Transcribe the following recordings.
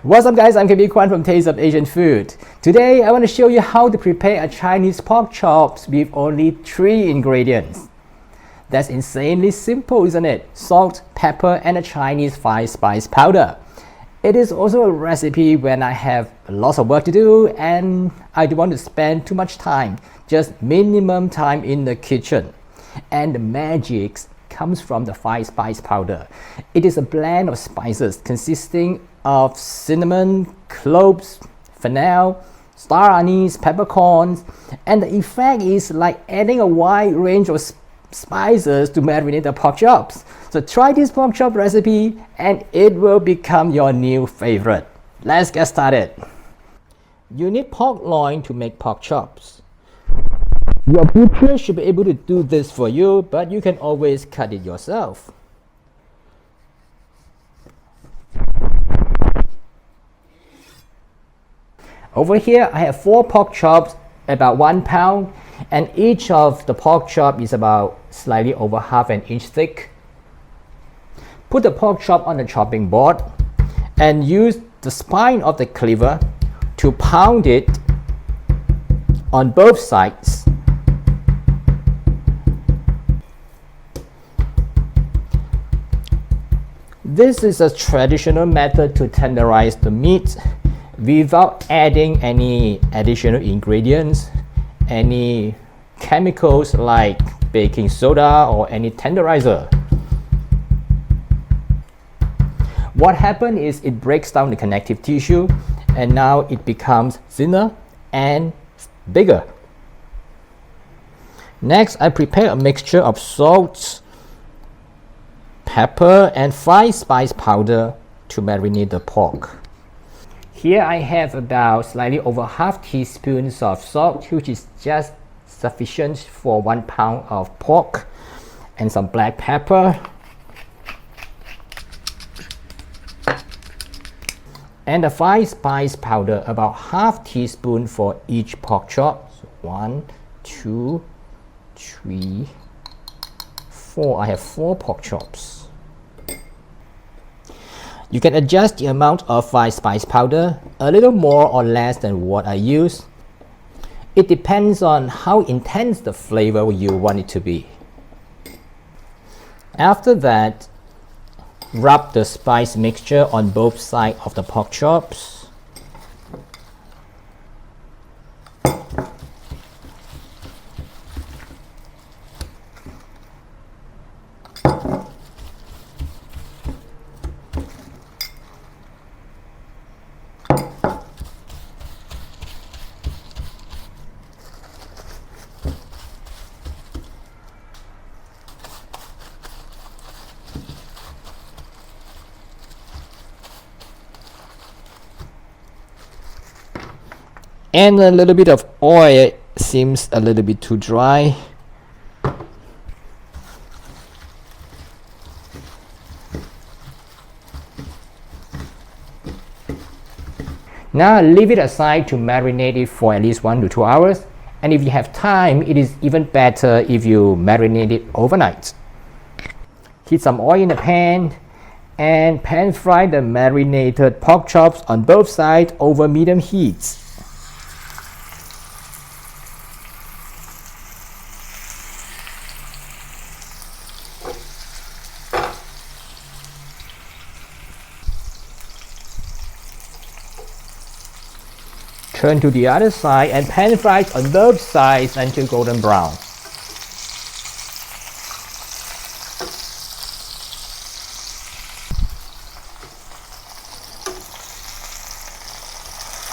What's up guys, I'm Kwan from Taste of Asian Food. Today I want to show you how to prepare a Chinese pork chops with only 3 ingredients. That's insanely simple, isn't it? Salt, pepper and a Chinese 5-spice powder. It is also a recipe when I have lots of work to do and I don't want to spend too much time, just minimum time in the kitchen. And the magic comes from the 5-spice powder. It is a blend of spices consisting of cinnamon, cloves, fennel, star anise, peppercorns, and the effect is like adding a wide range of spices to marinate the pork chops. So try this pork chop recipe and it will become your new favorite. Let's get started. You need pork loin to make pork chops. Your butcher should be able to do this for you, but you can always cut it yourself. Over here I have 4 pork chops, about 1 pound, and each of the pork chop is about slightly over half an inch thick. Put the pork chop on the chopping board and use the spine of the cleaver to pound it on both sides. This is a traditional method to tenderize the meat without adding any additional ingredients, any chemicals like baking soda or any tenderizer. What happens is it breaks down the connective tissue and now it becomes thinner and bigger. Next, I prepare a mixture of salt, pepper and 5-spice powder to marinate the pork. Here I have about slightly over half teaspoons of salt, which is just sufficient for 1 pound of pork, and some black pepper, and a 5-spice powder, about half teaspoon for each pork chop. So 1, 2, 3, 4. I have 4 pork chops. You can adjust the amount of 5-spice powder a little more or less than what I use. It depends on how intense the flavor you want it to be. After that, rub the spice mixture on both sides of the pork chops. And a little bit of oil, seems a little bit too dry. Now leave it aside to marinate it for at least 1 to 2 hours. And if you have time, it is even better if you marinate it overnight. Heat some oil in the pan and pan fry the marinated pork chops on both sides over medium heat. Turn to the other side and pan fry on both sides until golden brown.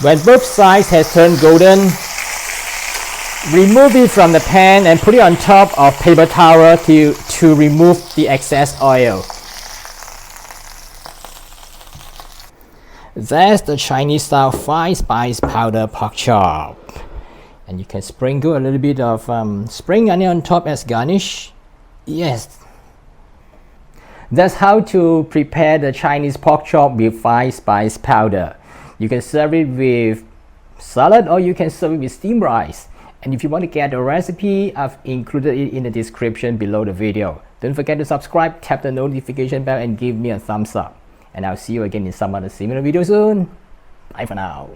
When both sides has turned golden, remove it from the pan and put it on top of paper towel to remove the excess oil. That's the Chinese style 5-spice powder pork chop. And you can sprinkle a little bit of spring onion on top as garnish. Yes. That's how to prepare the Chinese pork chop with 5-spice powder. You can serve it with salad or you can serve it with steamed rice. And if you want to get the recipe, I've included it in the description below the video. Don't forget to subscribe, tap the notification bell and give me a thumbs up. and I'll see you again in some other similar video soon. Bye for now.